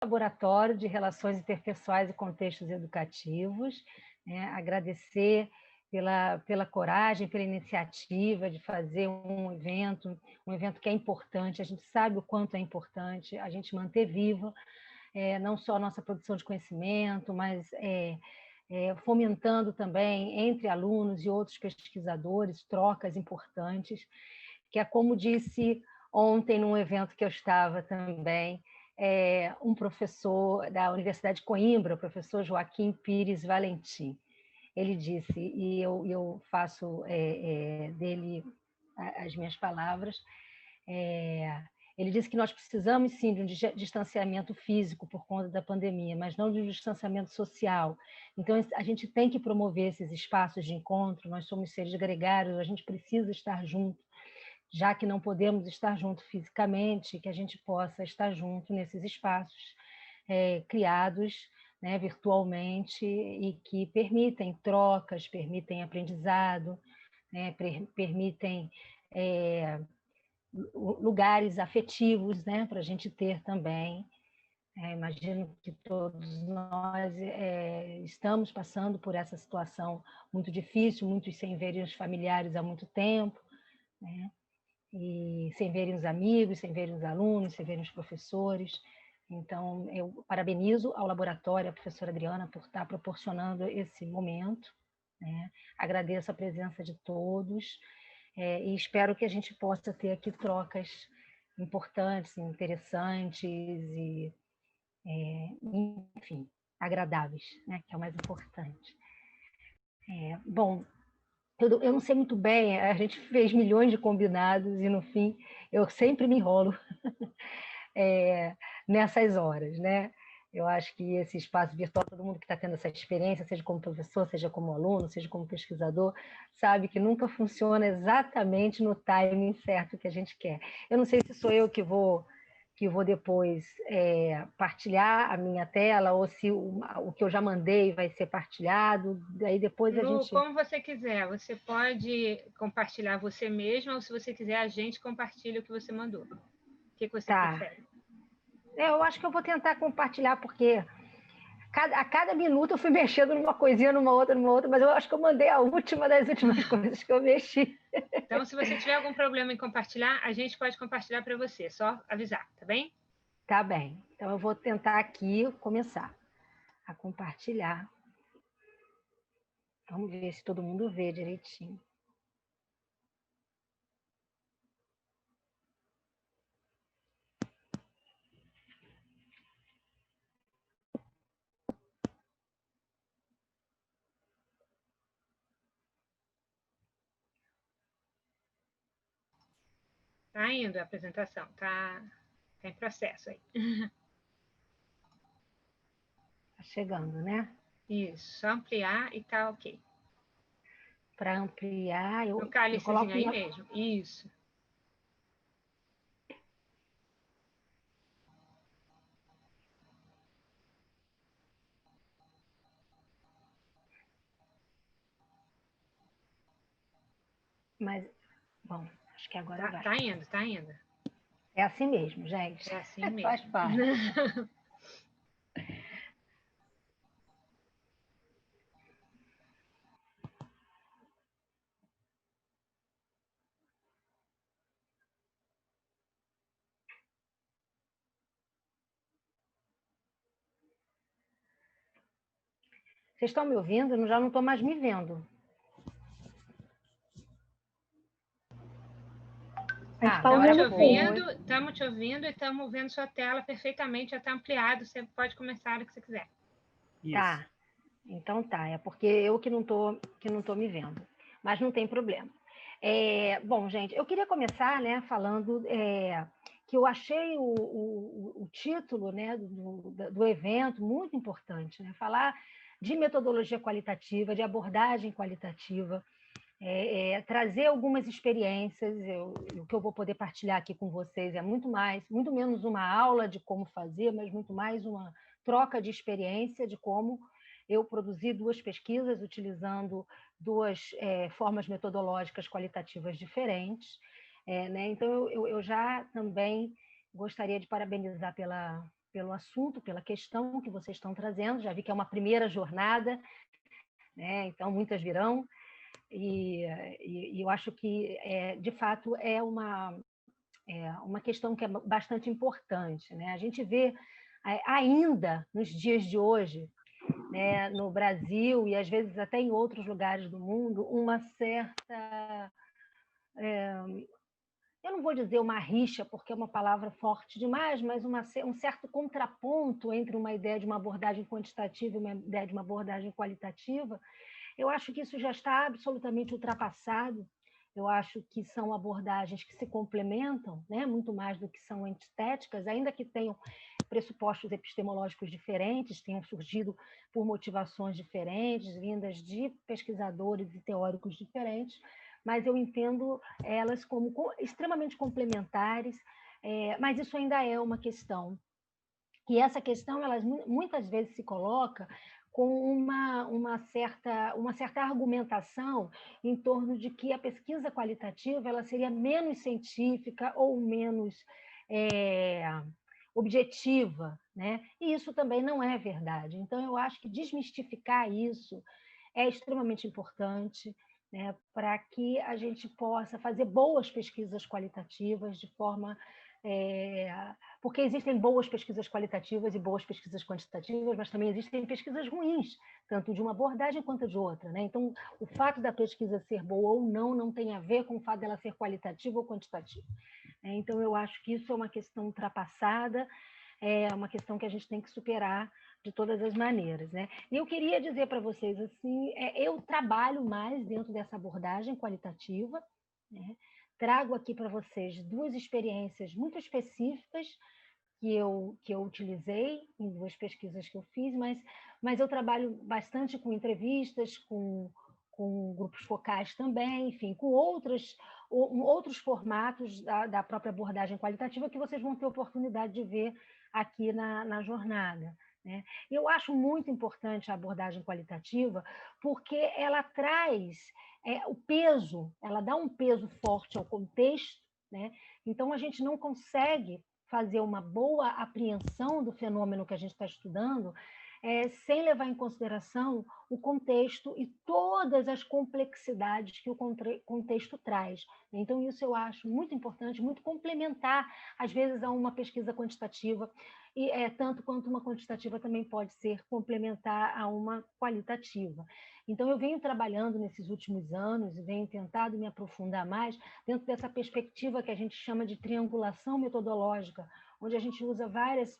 Laboratório de Relações Interpessoais e Contextos Educativos, né? Agradecer pela coragem, pela iniciativa de fazer um evento que é importante. A gente sabe o quanto é importante a gente manter viva não só a nossa produção de conhecimento, mas fomentando também entre alunos e outros pesquisadores trocas importantes, que é como disse ontem num evento que eu estava também, um professor da Universidade de Coimbra, o professor Joaquim Pires Valentim. Ele disse, e eu faço dele as minhas palavras, ele disse que nós precisamos, sim, de um distanciamento físico por conta da pandemia, mas não de um distanciamento social. Então, a gente tem que promover esses espaços de encontro, nós somos seres gregários, a gente precisa estar junto, já que não podemos estar junto fisicamente, que a gente possa estar junto nesses espaços criados, né, virtualmente e que permitem trocas, permitem aprendizado, né, permitem lugares afetivos, né, para a gente ter também. Imagino que todos nós estamos passando por essa situação muito difícil, muitos sem verem os familiares há muito tempo, né? E sem verem os amigos, sem verem os alunos, sem verem os professores. Então, eu parabenizo ao laboratório, a professora Adriana, por estar proporcionando esse momento, né? Agradeço a presença de todos e espero que a gente possa ter aqui trocas importantes, interessantes e, enfim, agradáveis, né? Que é o mais importante. Bom, eu não sei muito bem, a gente fez milhões de combinados e, no fim, eu sempre me enrolo nessas horas, né? Eu acho que esse espaço virtual, todo mundo que está tendo essa experiência, seja como professor, seja como aluno, seja como pesquisador, sabe que nunca funciona exatamente no timing certo que a gente quer. Eu não sei se sou eu que vou depois partilhar a minha tela ou se o que eu já mandei vai ser partilhado, daí depois a gente... Como você quiser, você pode compartilhar você mesma ou se você quiser a gente compartilha o que você mandou. O que você prefere? Eu acho que eu vou tentar compartilhar porque a cada minuto eu fui mexendo numa coisinha, numa outra, mas eu acho que eu mandei a última das últimas coisas que eu mexi. Então, se você tiver algum problema em compartilhar, a gente pode compartilhar para você, só avisar, tá bem? Tá bem. Então, eu vou tentar aqui começar a compartilhar. Vamos ver se todo mundo vê direitinho. Tá indo a apresentação, tá em processo aí. Tá chegando, né? Isso, só ampliar e tá ok. Para ampliar, No eu cálicezinho coloco aí mesmo, isso. Mas, bom, acho que agora vai. Tá indo, tá indo. É assim mesmo, gente. É assim mesmo. Faz parte. Vocês estão me ouvindo? Eu já não estou mais me vendo. Estamos te ouvindo e estamos vendo sua tela perfeitamente, já está ampliado, você pode começar o que você quiser. Tá, então tá, é porque eu que não tô me vendo, mas não tem problema. Bom, gente, eu queria começar, né, falando que eu achei o título, né, do evento muito importante, né, falar de metodologia qualitativa, de abordagem qualitativa, trazer algumas experiências. O que eu vou poder partilhar aqui com vocês é muito menos uma aula de como fazer, mas muito mais uma troca de experiência de como eu produzi 2 pesquisas utilizando 2 formas metodológicas qualitativas diferentes. Né? Então, eu já também gostaria de parabenizar pelo assunto, pela questão que vocês estão trazendo. Já vi que é uma primeira jornada, né? Então muitas virão, e eu acho que, de fato, é uma questão que é bastante importante, né? A gente vê ainda nos dias de hoje, né, no Brasil e às vezes até em outros lugares do mundo, uma certa, eu não vou dizer uma rixa, porque é uma palavra forte demais, mas um certo contraponto entre uma ideia de uma abordagem quantitativa e uma ideia de uma abordagem qualitativa. Eu acho que isso já está absolutamente ultrapassado. Eu acho que são abordagens que se complementam, né, muito mais do que são antitéticas, ainda que tenham pressupostos epistemológicos diferentes, tenham surgido por motivações diferentes, vindas de pesquisadores e teóricos diferentes, mas eu entendo elas como extremamente complementares, mas isso ainda é uma questão. E essa questão, ela muitas vezes se coloca com uma certa argumentação em torno de que a pesquisa qualitativa ela seria menos científica ou menos objetiva, né? E isso também não é verdade. Então, eu acho que desmistificar isso é extremamente importante, né, para que a gente possa fazer boas pesquisas qualitativas de forma... porque existem boas pesquisas qualitativas e boas pesquisas quantitativas, mas também existem pesquisas ruins, tanto de uma abordagem quanto de outra, né? Então, o fato da pesquisa ser boa ou não tem a ver com o fato dela ser qualitativa ou quantitativa. Então, eu acho que isso é uma questão ultrapassada, é uma questão que a gente tem que superar de todas as maneiras, né? E eu queria dizer para vocês assim, eu trabalho mais dentro dessa abordagem qualitativa, né? Trago aqui para vocês duas experiências muito específicas que eu utilizei em duas pesquisas que eu fiz, mas eu trabalho bastante com entrevistas, com grupos focais também, enfim, com outros formatos da própria abordagem qualitativa que vocês vão ter oportunidade de ver aqui na jornada, né? Eu acho muito importante a abordagem qualitativa porque ela traz o peso, ela dá um peso forte ao contexto, né? Então, a gente não consegue fazer uma boa apreensão do fenômeno que a gente está estudando sem levar em consideração o contexto e todas as complexidades que o contexto traz. Então, isso eu acho muito importante, muito complementar, às vezes, a uma pesquisa quantitativa, e tanto quanto uma quantitativa também pode ser complementar a uma qualitativa. Então, eu venho trabalhando nesses últimos anos e venho tentado me aprofundar mais dentro dessa perspectiva que a gente chama de triangulação metodológica, onde a gente usa várias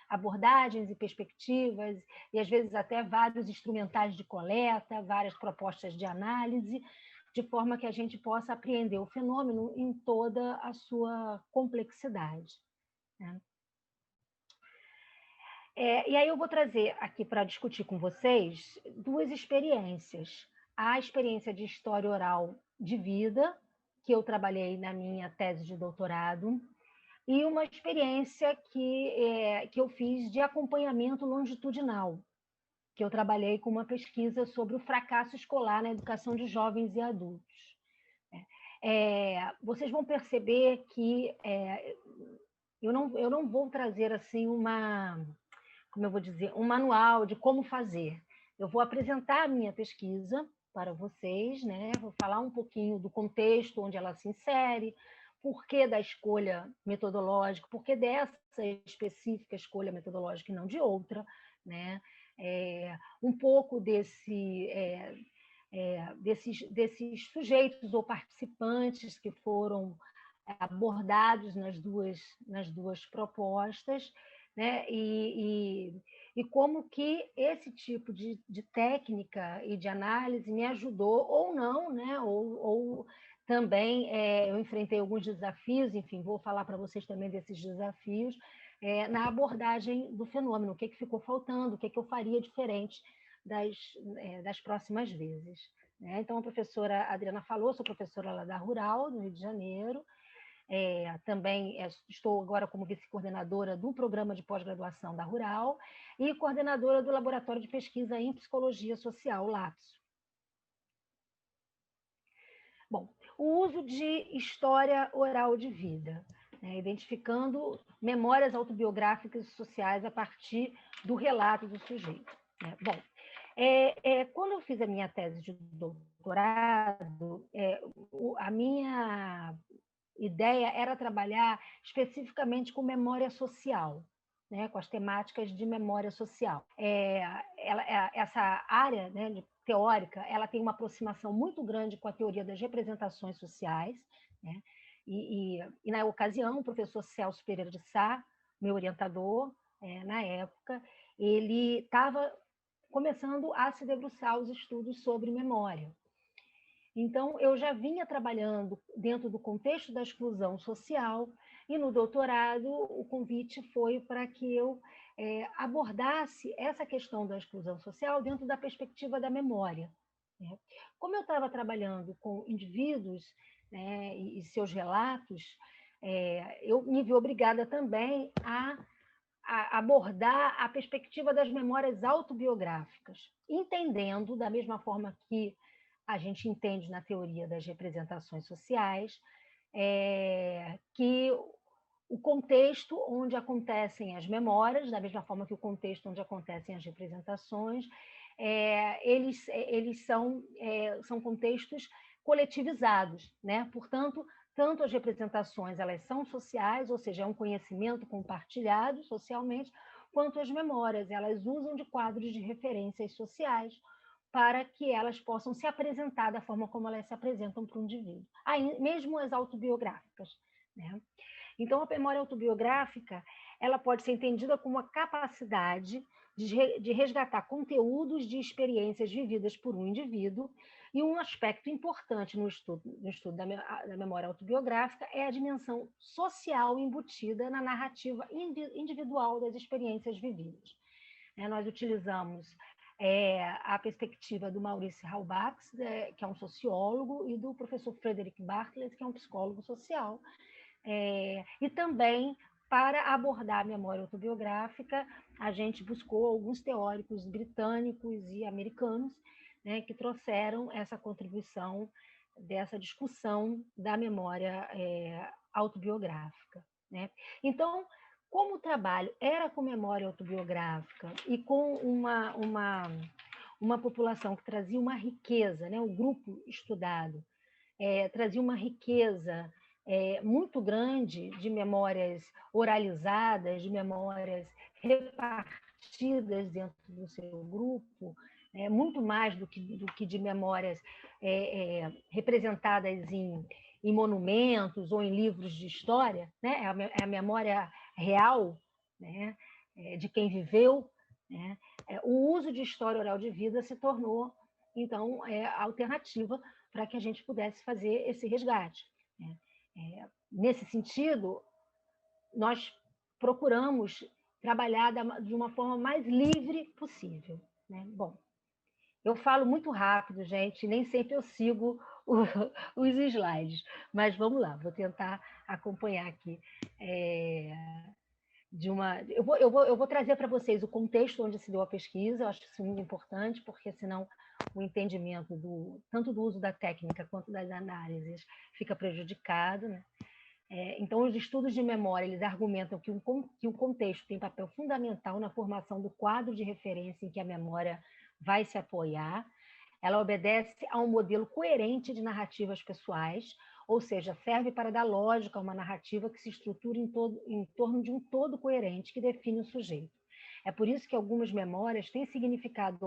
abordagens e perspectivas, e às vezes até vários instrumentais de coleta, várias propostas de análise, de forma que a gente possa apreender o fenômeno em toda a sua complexidade, né? E aí eu vou trazer aqui para discutir com vocês duas experiências. A experiência de história oral de vida, que eu trabalhei na minha tese de doutorado, e uma experiência que eu fiz de acompanhamento longitudinal, que eu trabalhei com uma pesquisa sobre o fracasso escolar na educação de jovens e adultos. Vocês vão perceber que eu não vou trazer assim como eu vou dizer, um manual de como fazer. Eu vou apresentar a minha pesquisa para vocês, né? Vou falar um pouquinho do contexto onde ela se insere, por que da escolha metodológica, por que dessa específica escolha metodológica e não de outra, né? Um pouco desses sujeitos ou participantes que foram abordados nas duas propostas, né? E como que esse tipo de técnica e de análise me ajudou ou não, né? Ou também eu enfrentei alguns desafios, enfim, vou falar para vocês também desses desafios na abordagem do fenômeno, o que ficou faltando, o que eu faria diferente das próximas vezes, né? Então, a professora Adriana falou, sou professora lá da Rural, no Rio de Janeiro, também estou agora como vice-coordenadora do programa de pós-graduação da Rural e coordenadora do Laboratório de Pesquisa em Psicologia Social, LAPSO. Bom, o uso de história oral de vida. né, identificando memórias autobiográficas e sociais a partir do relato do sujeito. Né? Bom, quando eu fiz a minha tese de doutorado, a minha ideia era trabalhar especificamente com memória social, né, com as temáticas de memória social. Essa área, né, teórica, ela tem uma aproximação muito grande com a teoria das representações sociais, né, e na ocasião, o professor Celso Pereira de Sá, meu orientador, na época, ele estava começando a se debruçar os estudos sobre memória. Então, eu já vinha trabalhando dentro do contexto da exclusão social, e no doutorado o convite foi para que eu abordasse essa questão da exclusão social dentro da perspectiva da memória. Né? Como eu estava trabalhando com indivíduos, né, e seus relatos, eu me vi obrigada também a abordar a perspectiva das memórias autobiográficas, entendendo, da mesma forma que a gente entende na teoria das representações sociais, que o contexto onde acontecem as memórias, da mesma forma que o contexto onde acontecem as representações, eles são contextos coletivizados, né? Portanto, tanto as representações elas são sociais, ou seja, é um conhecimento compartilhado socialmente, quanto as memórias, elas usam de quadros de referências sociais para que elas possam se apresentar da forma como elas se apresentam para o indivíduo, aí, mesmo as autobiográficas, né? Então, a memória autobiográfica ela pode ser entendida como a capacidade de resgatar conteúdos de experiências vividas por um indivíduo, e um aspecto importante no estudo da memória autobiográfica é a dimensão social embutida na narrativa individual das experiências vividas. Nós utilizamos a perspectiva do Maurice Halbach, que é um sociólogo, e do professor Frederick Bartlett, que é um psicólogo social, e também, para abordar a memória autobiográfica, a gente buscou alguns teóricos britânicos e americanos, né, que trouxeram essa contribuição dessa discussão da memória autobiográfica. Né? Então, como o trabalho era com memória autobiográfica e com uma população que trazia uma riqueza, né, o grupo estudado trazia uma riqueza muito grande de memórias oralizadas, de memórias repartidas dentro do seu grupo, muito mais do que de memórias representadas em monumentos ou em livros de história, né? É a memória real, né? De quem viveu. Né? O uso de história oral de vida se tornou, então, a alternativa para que a gente pudesse fazer esse resgate. Né? Nesse sentido, nós procuramos trabalhar de uma forma mais livre possível. Né? Bom, eu falo muito rápido, gente, nem sempre eu sigo os slides, mas vamos lá, vou tentar acompanhar aqui. Eu vou trazer para vocês o contexto onde se deu a pesquisa, eu acho isso muito importante, porque senão o entendimento tanto do uso da técnica quanto das análises fica prejudicado. Né? Então, os estudos de memória eles argumentam que o contexto tem papel fundamental na formação do quadro de referência em que a memória vai se apoiar. Ela obedece a um modelo coerente de narrativas pessoais, ou seja, serve para dar lógica a uma narrativa que se estrutura em torno de um todo coerente que define o sujeito. É por isso que algumas memórias têm significado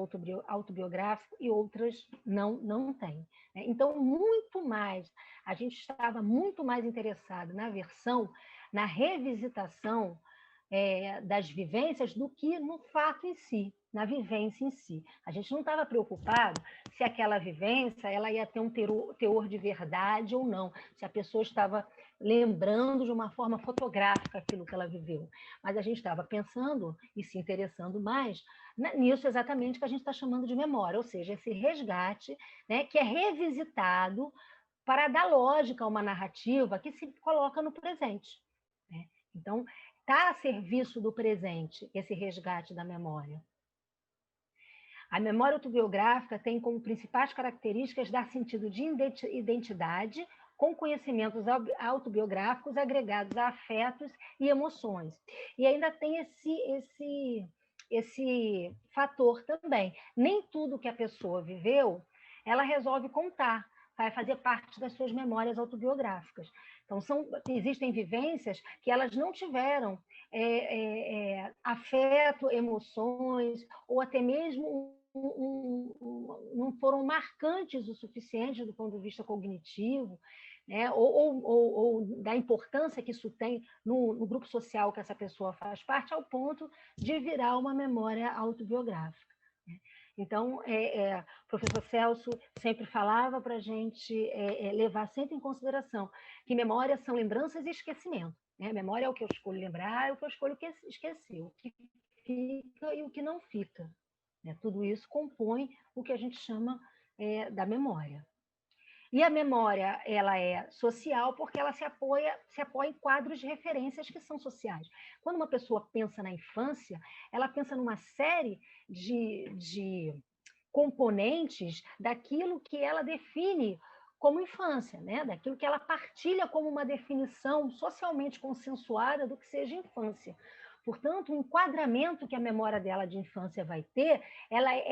autobiográfico e outras não têm. Então, muito mais, a gente estava muito mais interessado na revisitação das vivências do que no fato em si, na vivência em si. A gente não estava preocupado se aquela vivência ela ia ter um teor de verdade ou não, se a pessoa estava lembrando de uma forma fotográfica aquilo que ela viveu. Mas a gente estava pensando e se interessando mais nisso exatamente que a gente está chamando de memória, ou seja, esse resgate, né, que é revisitado para dar lógica a uma narrativa que se coloca no presente. Né? Então, está a serviço do presente esse resgate da memória. A memória autobiográfica tem como principais características dar sentido de identidade, com conhecimentos autobiográficos agregados a afetos e emoções. E ainda tem esse fator também. Nem tudo que a pessoa viveu, ela resolve contar, vai fazer parte das suas memórias autobiográficas. Então, existem vivências que elas não tiveram afeto, emoções, ou até mesmo não foram marcantes o suficiente do ponto de vista cognitivo, né? ou da importância que isso tem no grupo social que essa pessoa faz parte, ao ponto de virar uma memória autobiográfica. Então, o professor Celso sempre falava para a gente levar sempre em consideração que memórias são lembranças e esquecimento. Né? Memória é o que eu escolho lembrar, é o que eu escolho esquecer, o que fica e o que não fica. Né? Tudo isso compõe o que a gente chama da memória. E a memória, ela é social porque ela se apoia em quadros de referências que são sociais. Quando uma pessoa pensa na infância, ela pensa numa série de componentes daquilo que ela define como infância, né? Daquilo que ela partilha como uma definição socialmente consensuada do que seja infância. Portanto, o enquadramento que a memória dela de infância vai ter,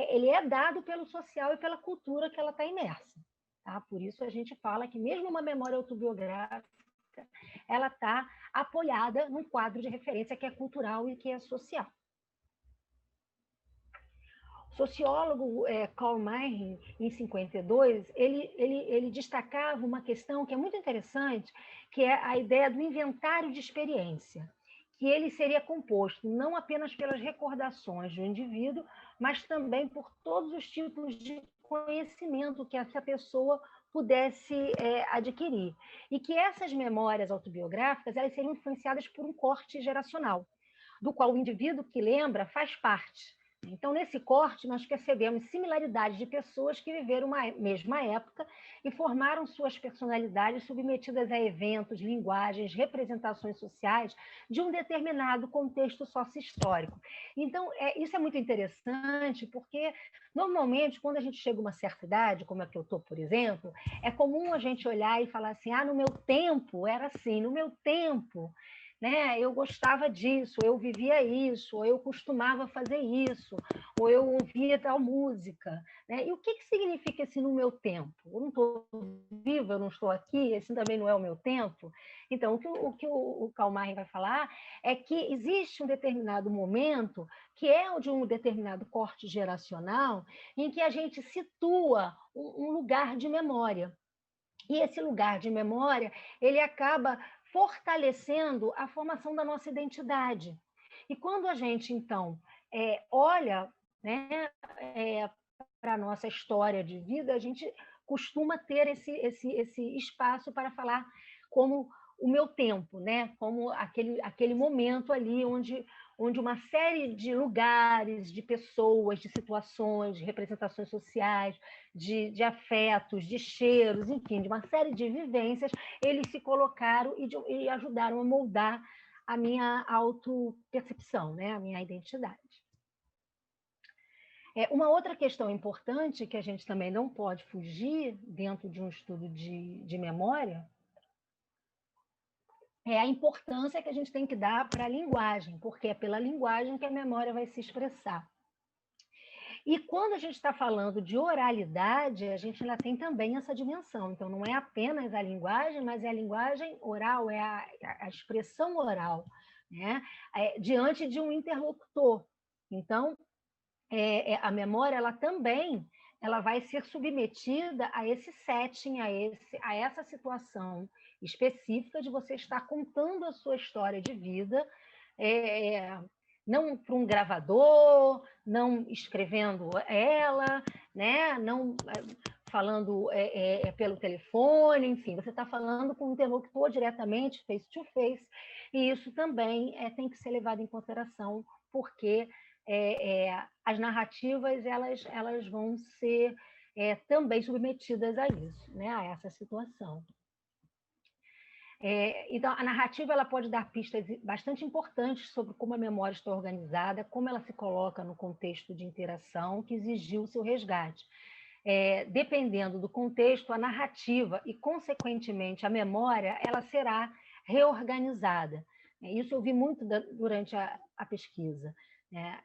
ele é dado pelo social e pela cultura que ela está imersa. Tá? Por isso a gente fala que mesmo uma memória autobiográfica, ela está apoiada num quadro de referência que é cultural e que é social. O sociólogo Karl Mayr, em 52, ele destacava uma questão que é muito interessante, que é a ideia do inventário de experiência, que ele seria composto não apenas pelas recordações do indivíduo, mas também por todos os tipos de conhecimento que essa pessoa pudesse adquirir. E que essas memórias autobiográficas elas seriam influenciadas por um corte geracional, do qual o indivíduo que lembra faz parte. Então, nesse corte, nós percebemos similaridades de pessoas que viveram uma mesma época e formaram suas personalidades submetidas a eventos, linguagens, representações sociais de um determinado contexto sócio-histórico. Então, isso é muito interessante, porque, normalmente, quando a gente chega a uma certa idade, como a que eu estou, por exemplo, é comum a gente olhar e falar assim, no meu tempo era assim, no meu tempo... Né? Eu gostava disso, eu vivia isso, ou eu costumava fazer isso, ou eu ouvia tal música. Né? E o que significa esse no meu tempo? Eu não estou viva, eu não estou aqui, esse também não é o meu tempo? Então, o que o Karl Mayr vai falar é que existe um determinado momento, que é o de um determinado corte geracional, em que a gente situa um lugar de memória. E esse lugar de memória, ele acaba fortalecendo a formação da nossa identidade. E quando a gente, então, olha, né, para a nossa história de vida, a gente costuma ter esse espaço para falar como o meu tempo, né? Como aquele momento ali onde uma série de lugares, de pessoas, de situações, de representações sociais, de afetos, de cheiros, enfim, de uma série de vivências, eles se colocaram e ajudaram a moldar a minha autopercepção, né? A minha identidade. Uma outra questão importante que a gente também não pode fugir dentro de um estudo de memória é a importância que a gente tem que dar para a linguagem, porque é pela linguagem que a memória vai se expressar. E quando a gente está falando de oralidade, a gente ainda tem também essa dimensão. Então, não é apenas a linguagem, mas é a linguagem oral, é a expressão oral, né? Diante de um interlocutor. Então, a memória ela também vai ser submetida a esse setting, a essa situação específica de você estar contando a sua história de vida, não para um gravador, não escrevendo ela, né? Não falando pelo telefone, enfim, você está falando com o interlocutor diretamente, face to face, e isso também tem que ser levado em consideração, porque as narrativas elas vão ser também submetidas a isso, né? A essa situação. Então, a narrativa ela pode dar pistas bastante importantes sobre como a memória está organizada, como ela se coloca no contexto de interação que exigiu o seu resgate. dependendo do contexto, a narrativa e, consequentemente, a memória, ela será reorganizada. Isso eu vi muito durante a pesquisa. Né?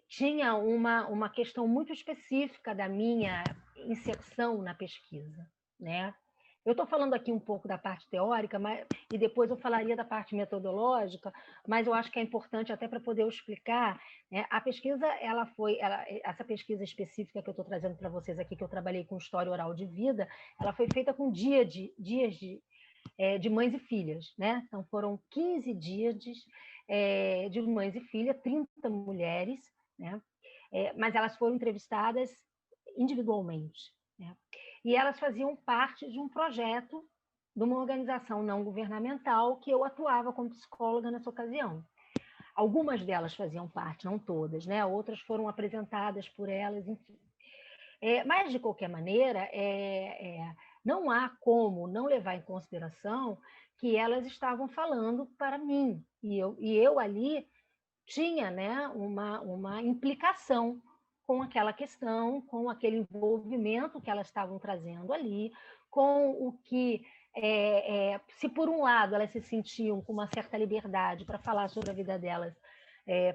Tinha uma questão muito específica da minha inserção na pesquisa. Né? Eu estou falando aqui um pouco da parte teórica, e depois eu falaria da parte metodológica, mas eu acho que é importante até para poder explicar. Né? A pesquisa, essa pesquisa específica que eu estou trazendo para vocês aqui, que eu trabalhei com história oral de vida, ela foi feita com dias de mães e filhas. Né? Então, foram 15 dias de mães e filhas, 30 mulheres, né? Mas elas foram entrevistadas individualmente. Né? E elas faziam parte de um projeto de uma organização não governamental que eu atuava como psicóloga nessa ocasião. Algumas delas faziam parte, não todas, né? Outras foram apresentadas por elas, enfim. Mas, de qualquer maneira, não há como não levar em consideração que elas estavam falando para mim. E eu ali tinha, né, uma implicação com aquela questão, com aquele envolvimento que elas estavam trazendo ali, com o que, se por um lado elas se sentiam com uma certa liberdade para falar sobre a vida delas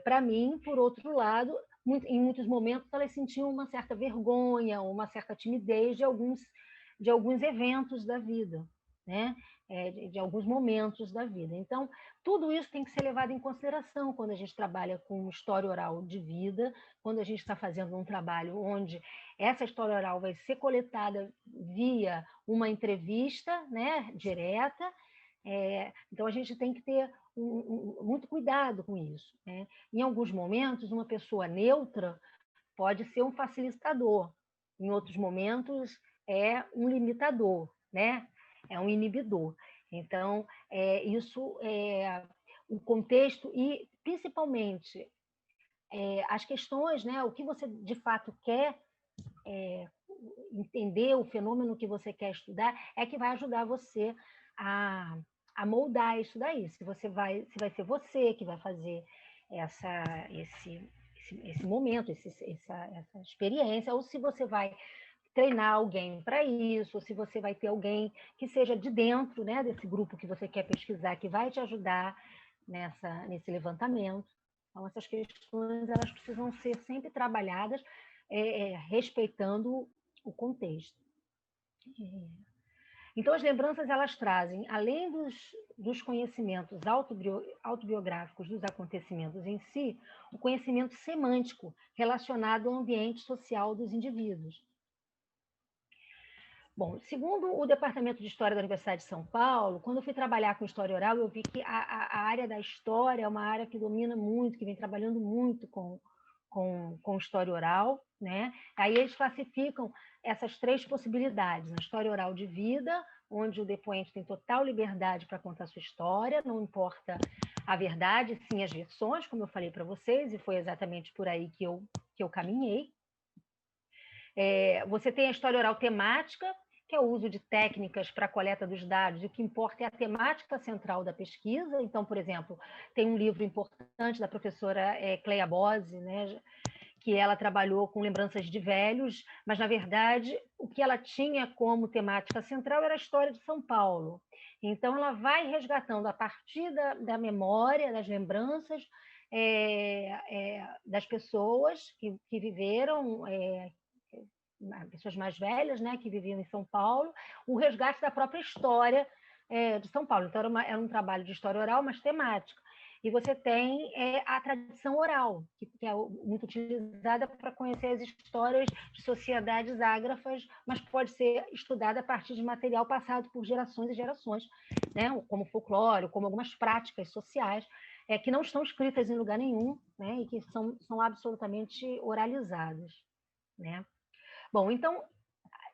para mim, por outro lado, em muitos momentos elas sentiam uma certa vergonha, uma certa timidez de alguns eventos da vida, né? De alguns momentos da vida. Então, tudo isso tem que ser levado em consideração quando a gente trabalha com história oral de vida, quando a gente está fazendo um trabalho onde essa história oral vai ser coletada via uma entrevista, né, direta. Então, a gente tem que ter muito cuidado com isso. Né? Em alguns momentos, uma pessoa neutra pode ser um facilitador, em outros momentos, é um limitador, né? É um inibidor. Então, isso é o contexto e, principalmente, as questões, né? O que você de fato quer entender, o fenômeno que você quer estudar, é que vai ajudar você a moldar isso daí. Se vai ser você que vai fazer esse momento, essa experiência, ou se você vai treinar alguém para isso, ou se você vai ter alguém que seja de dentro, né, desse grupo que você quer pesquisar, que vai te ajudar nesse levantamento. Então, essas questões elas precisam ser sempre trabalhadas respeitando o contexto. Então, as lembranças elas trazem, além dos conhecimentos autobiográficos dos acontecimentos em si, o conhecimento semântico relacionado ao ambiente social dos indivíduos. Bom, segundo o Departamento de História da Universidade de São Paulo, quando eu fui trabalhar com história oral, eu vi que a área da história é uma área que domina muito, que vem trabalhando muito com história oral, né? Aí eles classificam essas três possibilidades: a história oral de vida, onde o depoente tem total liberdade para contar sua história, não importa a verdade, sim as versões, como eu falei para vocês, e foi exatamente por aí que eu caminhei. Você tem a história oral temática, que é o uso de técnicas para a coleta dos dados, e o que importa é a temática central da pesquisa. Então, por exemplo, tem um livro importante da professora Cleia Bose, né, que ela trabalhou com lembranças de velhos, mas, na verdade, o que ela tinha como temática central era a história de São Paulo. Então, ela vai resgatando, a partir da memória, das lembranças das pessoas que viveram, pessoas mais velhas, né, que viviam em São Paulo, o resgate da própria história de São Paulo. Então, era um trabalho de história oral, mas temática. E você tem a tradição oral, que é muito utilizada para conhecer as histórias de sociedades ágrafas, mas pode ser estudada a partir de material passado por gerações e gerações, né, como folclore, como algumas práticas sociais, que não estão escritas em lugar nenhum, né, e que são absolutamente oralizadas. Né? Bom, então,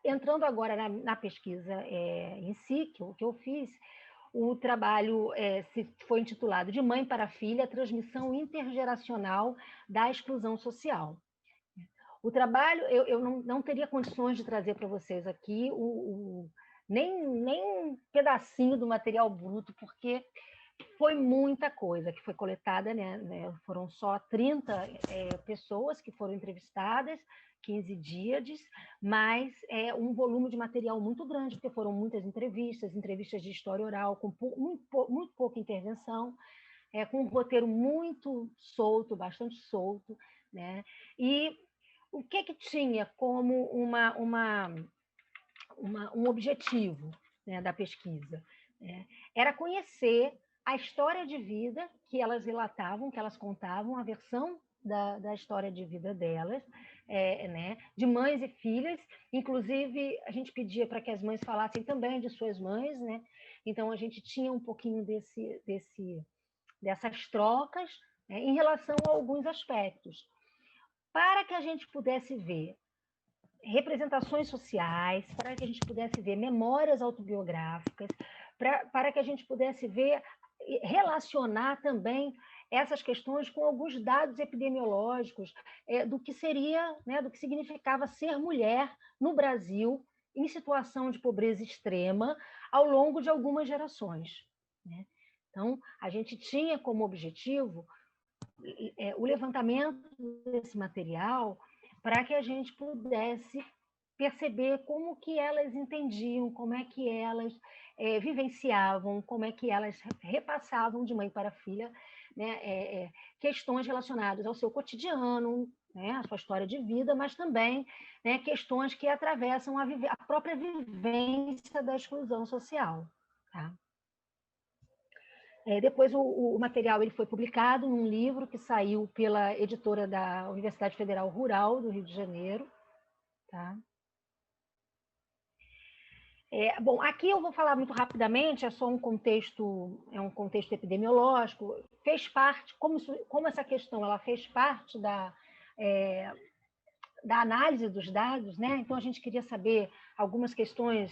entrando agora na pesquisa em si, que eu fiz, o trabalho foi intitulado De Mãe para Filha, a transmissão intergeracional da exclusão social. O trabalho, eu não teria condições de trazer para vocês aqui nem um pedacinho do material bruto, porque Foi muita coisa que foi coletada, né? Foram só 30 pessoas que foram entrevistadas, 15 dias, mas um volume de material muito grande, porque foram muitas entrevistas de história oral, com muito pouca intervenção, com um roteiro muito solto, bastante solto, né? E o que tinha como um objetivo, né, da pesquisa? Né? Era conhecer a história de vida que elas relatavam, que elas contavam, a versão da história de vida delas, né, de mães e filhas. Inclusive, a gente pedia para que as mães falassem também de suas mães, né? Então, a gente tinha um pouquinho dessas trocas, né, em relação a alguns aspectos, para que a gente pudesse ver representações sociais, para que a gente pudesse ver memórias autobiográficas, para que a gente pudesse ver, relacionar também essas questões com alguns dados epidemiológicos do que seria, né, do que significava ser mulher no Brasil em situação de pobreza extrema ao longo de algumas gerações, né? Então, a gente tinha como objetivo o levantamento desse material para que a gente pudesse perceber como que elas entendiam, como é que elas vivenciavam, como é que elas repassavam de mãe para filha, né, questões relacionadas ao seu cotidiano, né, a sua história de vida, mas também, né, questões que atravessam a própria vivência da exclusão social. Tá? Depois o material ele foi publicado num livro que saiu pela editora da Universidade Federal Rural do Rio de Janeiro. Tá? Bom, aqui eu vou falar muito rapidamente, é só um contexto epidemiológico, fez parte, como essa questão ela fez parte da análise dos dados, né? Então a gente queria saber algumas questões,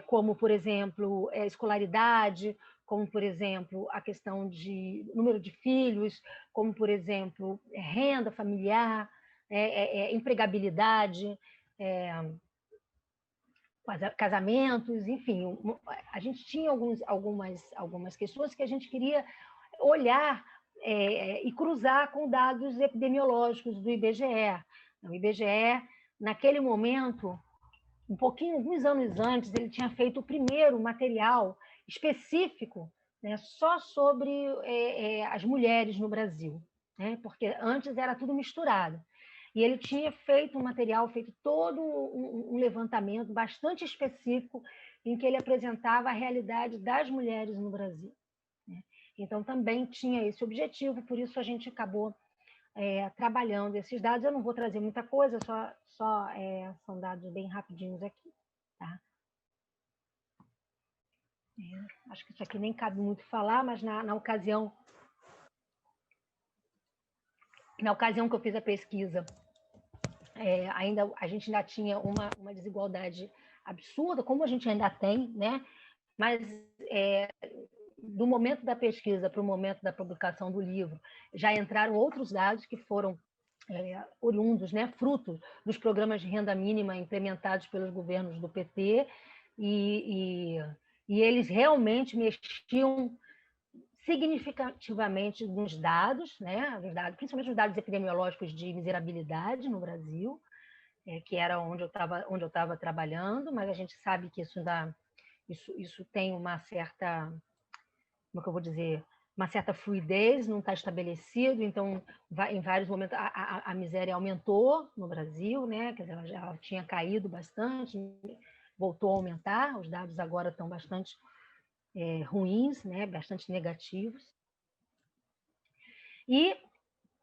como, por exemplo, escolaridade, como, por exemplo, a questão de número de filhos, como, por exemplo, renda familiar, empregabilidade, casamentos, enfim. A gente tinha algumas questões que a gente queria olhar e cruzar com dados epidemiológicos do IBGE. O IBGE, naquele momento, alguns anos antes, ele tinha feito o primeiro material específico, né, só sobre as mulheres no Brasil, né, porque antes era tudo misturado. E ele tinha feito um material, feito todo um levantamento bastante específico em que ele apresentava a realidade das mulheres no Brasil, né? Então, também tinha esse objetivo, por isso a gente acabou trabalhando esses dados. Eu não vou trazer muita coisa, são dados bem rapidinhos aqui. Tá? Acho que isso aqui nem cabe muito falar, mas na ocasião que eu fiz a pesquisa, a gente ainda tinha uma desigualdade absurda, como a gente ainda tem, né? Mas do momento da pesquisa para o momento da publicação do livro, já entraram outros dados que foram oriundos, né, fruto dos programas de renda mínima implementados pelos governos do PT, e eles realmente mexiam significativamente nos dados, né, principalmente os dados epidemiológicos de miserabilidade no Brasil, que era onde eu estava trabalhando, mas a gente sabe que isso tem uma certa, como é que eu vou dizer, uma certa fluidez, não está estabelecido, então, em vários momentos, a miséria aumentou no Brasil, né? Quer dizer, ela já tinha caído bastante, voltou a aumentar, os dados agora estão bastante ruins, né? Bastante negativos. E,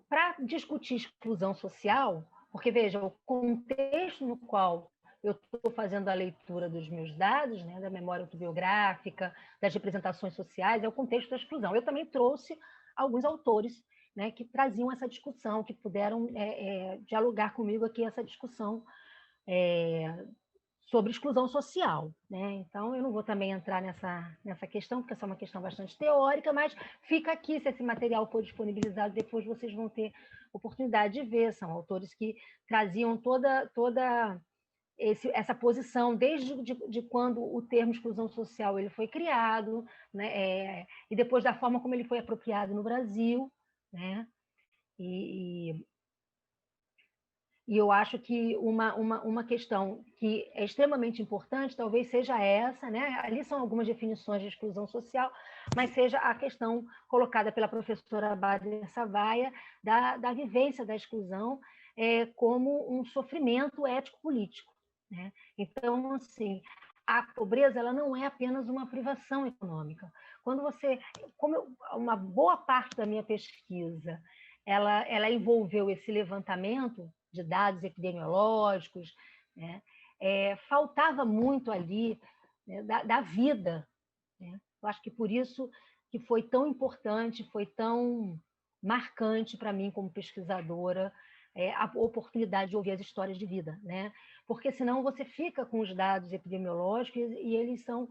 para discutir exclusão social, porque, veja, o contexto no qual eu estou fazendo a leitura dos meus dados, né, da memória autobiográfica, das representações sociais, é o contexto da exclusão. Eu também trouxe alguns autores, né, que traziam essa discussão, que puderam dialogar comigo aqui essa discussão sobre exclusão social, né? Então, eu não vou também entrar nessa questão, porque essa é uma questão bastante teórica, mas fica aqui, se esse material for disponibilizado, depois vocês vão ter oportunidade de ver. São autores que traziam toda essa posição desde de quando o termo exclusão social ele foi criado, né, e depois da forma como ele foi apropriado no Brasil, né, e eu acho que uma questão que é extremamente importante talvez seja essa, né? Ali são algumas definições de exclusão social, mas seja a questão colocada pela professora Bader Savaia da vivência da exclusão como um sofrimento ético-político, né? Então, assim, a pobreza ela não é apenas uma privação econômica. Quando você, uma boa parte da minha pesquisa, ela envolveu esse levantamento de dados epidemiológicos, né? Faltava muito ali, né, da vida, né? Eu acho que por isso que foi tão importante, foi tão marcante para mim como pesquisadora a oportunidade de ouvir as histórias de vida, né? Porque senão você fica com os dados epidemiológicos e eles são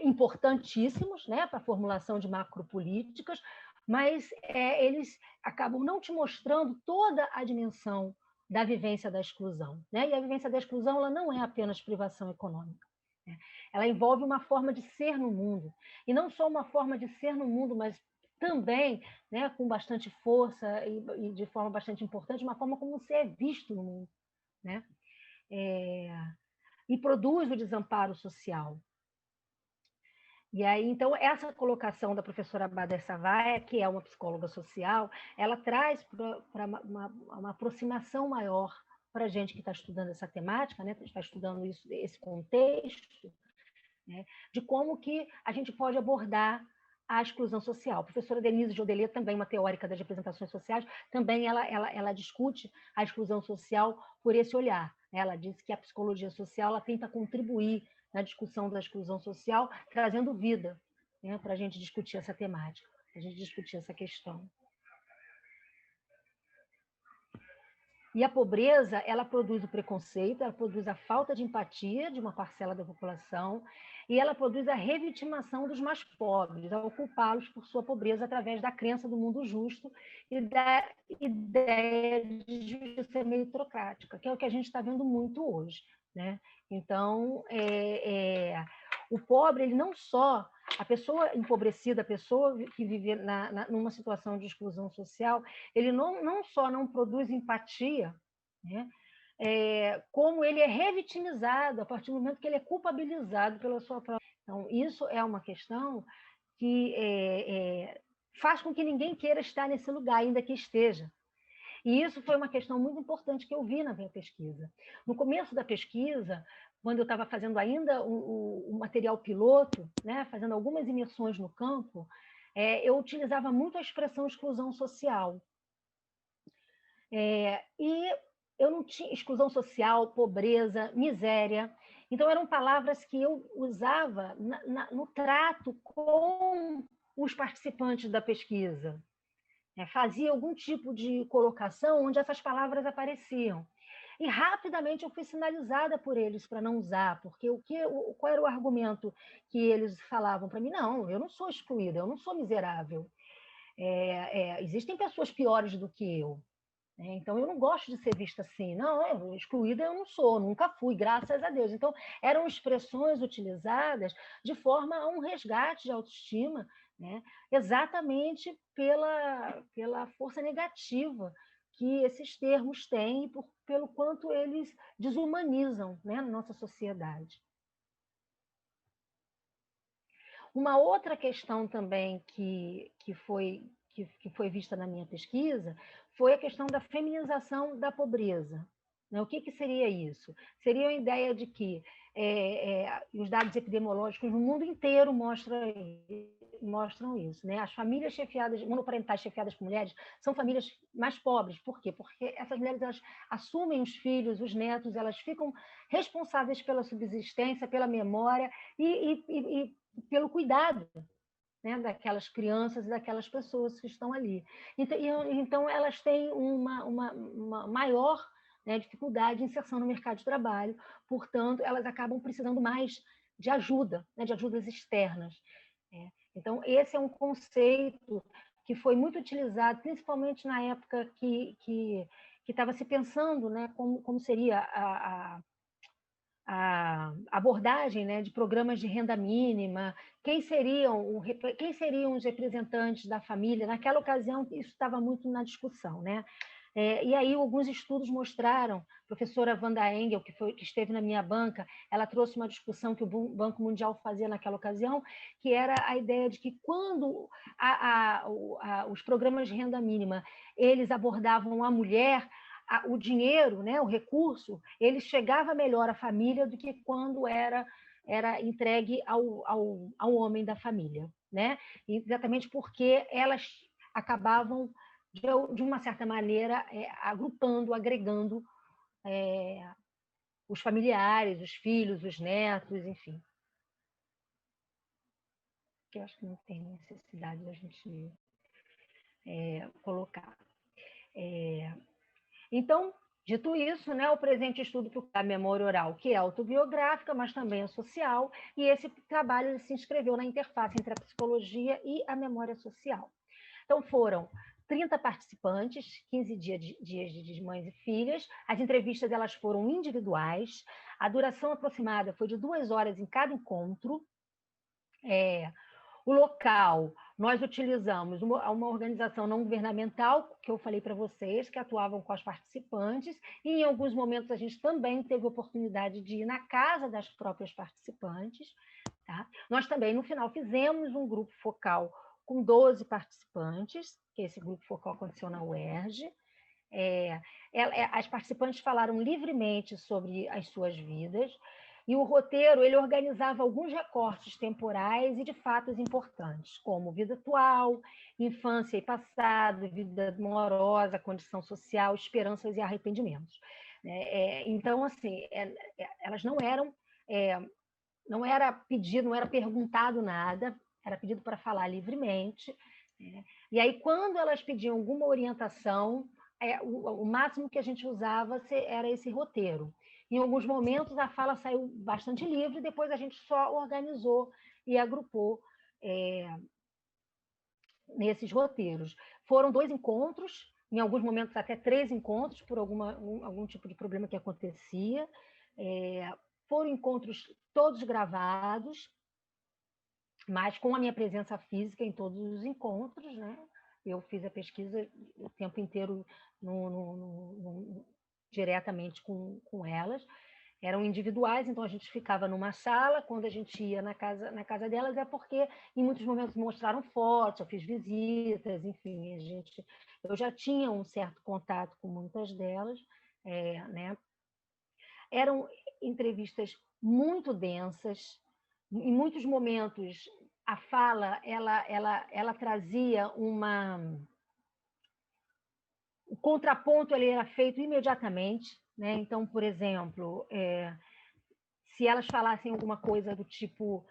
importantíssimos, né, para a formulação de macropolíticas, mas eles acabam não te mostrando toda a dimensão da vivência da exclusão, né? E a vivência da exclusão ela não é apenas privação econômica, né? Ela envolve uma forma de ser no mundo, e não só uma forma de ser no mundo, mas também, né, com bastante força e de forma bastante importante, uma forma como você é visto no mundo, né? E produz o desamparo social. E aí, então, essa colocação da professora Bader Savaia, que é uma psicóloga social, ela traz para uma aproximação maior para a gente que está estudando essa temática, né, que está estudando isso, esse contexto, né, de como que a gente pode abordar a exclusão social. A professora Denise Jodelet, também uma teórica das representações sociais, também ela discute a exclusão social por esse olhar. Ela diz que a psicologia social ela tenta contribuir na discussão da exclusão social, trazendo vida, né, para a gente discutir essa temática, para a gente discutir essa questão. E a pobreza, ela produz o preconceito, ela produz a falta de empatia de uma parcela da população e ela produz a revitimação dos mais pobres, ao culpá-los por sua pobreza através da crença do mundo justo e da ideia de justiça meritocrática, que é o que a gente está vendo muito hoje, né? Então, o pobre, ele não só a pessoa empobrecida, a pessoa que vive numa situação de exclusão social, ele não só não produz empatia, né? Como ele é revitimizado a partir do momento que ele é culpabilizado pela sua própria. Então, isso é uma questão que faz com que ninguém queira estar nesse lugar, ainda que esteja. E isso foi uma questão muito importante que eu vi na minha pesquisa. No começo da pesquisa, quando eu estava fazendo ainda o material piloto, né, fazendo algumas imersões no campo, eu utilizava muito a expressão exclusão social. E eu não tinha exclusão social, pobreza, miséria. Então, eram palavras que eu usava no trato com os participantes da pesquisa. Fazia algum tipo de colocação onde essas palavras apareciam. E rapidamente eu fui sinalizada por eles para não usar, porque qual era o argumento que eles falavam para mim? Não, eu não sou excluída, eu não sou miserável. Existem pessoas piores do que eu. Então, eu não gosto de ser vista assim. Não, excluída eu não sou, nunca fui, graças a Deus. Então, eram expressões utilizadas de forma a um resgate de autoestima, né? Exatamente pela força negativa que esses termos têm e pelo quanto eles desumanizam, né, na nossa sociedade. Uma outra questão também que foi vista na minha pesquisa foi a questão da feminização da pobreza. O que seria isso? Seria a ideia de que os dados epidemiológicos no mundo inteiro mostram isso, né? As famílias monoparentais chefiadas por mulheres são famílias mais pobres. Por quê? Porque essas mulheres elas assumem os filhos, os netos, elas ficam responsáveis pela subsistência, pela memória e pelo cuidado, né, daquelas crianças e daquelas pessoas que estão ali. Então elas têm uma maior, né, dificuldade de inserção no mercado de trabalho, portanto, elas acabam precisando mais de ajuda, né, de ajudas externas. Então, esse é um conceito que foi muito utilizado, principalmente na época que estava se pensando, né, como seria a abordagem, né, de programas de renda mínima, quem seriam os representantes da família. Naquela ocasião, isso estava muito na discussão, né? E aí alguns estudos mostraram, a professora Wanda Engel, que esteve na minha banca, ela trouxe uma discussão que o Banco Mundial fazia naquela ocasião, que era a ideia de que quando os programas de renda mínima eles abordavam a mulher, o dinheiro, né, o recurso, ele chegava melhor à família do que quando era entregue ao homem da família, né? Exatamente porque elas acabavam de uma certa maneira, agrupando, agregando os familiares, os filhos, os netos, enfim. Que eu acho que não tem necessidade da gente colocar. Então, dito isso, né, o presente estudo procura a memória oral, que é autobiográfica, mas também é social, e esse trabalho se inscreveu na interface entre a psicologia e a memória social. Então, foram 30 participantes, 15 dias de mães e filhas. As entrevistas elas foram individuais. A duração aproximada foi de 2 horas em cada encontro. O local, nós utilizamos uma organização não governamental, que eu falei para vocês, que atuavam com as participantes, e em alguns momentos a gente também teve oportunidade de ir na casa das próprias participantes. Tá? Nós também, no final, fizemos um grupo focal com 12 participantes, que esse grupo focal aconteceu na UERJ. As participantes falaram livremente sobre as suas vidas, e o roteiro ele organizava alguns recortes temporais e de fatos importantes, como vida atual, infância e passado, vida amorosa, condição social, esperanças e arrependimentos. Então, assim, elas não eram... não era pedido, não era perguntado nada, era pedido para falar livremente. E aí, quando elas pediam alguma orientação, o máximo que a gente usava era esse roteiro. Em alguns momentos, a fala saiu bastante livre, depois a gente só organizou e agrupou nesses roteiros. Foram 2 encontros, em alguns momentos até 3 encontros, por algum tipo de problema que acontecia. Foram encontros todos gravados, mas com a minha presença física em todos os encontros, né? Eu fiz a pesquisa o tempo inteiro diretamente com elas. Eram individuais, então a gente ficava numa sala. Quando a gente ia na casa delas, é porque em muitos momentos mostraram fotos, eu fiz visitas, enfim, eu já tinha um certo contato com muitas delas, né? Eram entrevistas muito densas. Em muitos momentos, a fala ela trazia o contraponto ele era feito imediatamente, né? Então, por exemplo, se elas falassem alguma coisa do tipo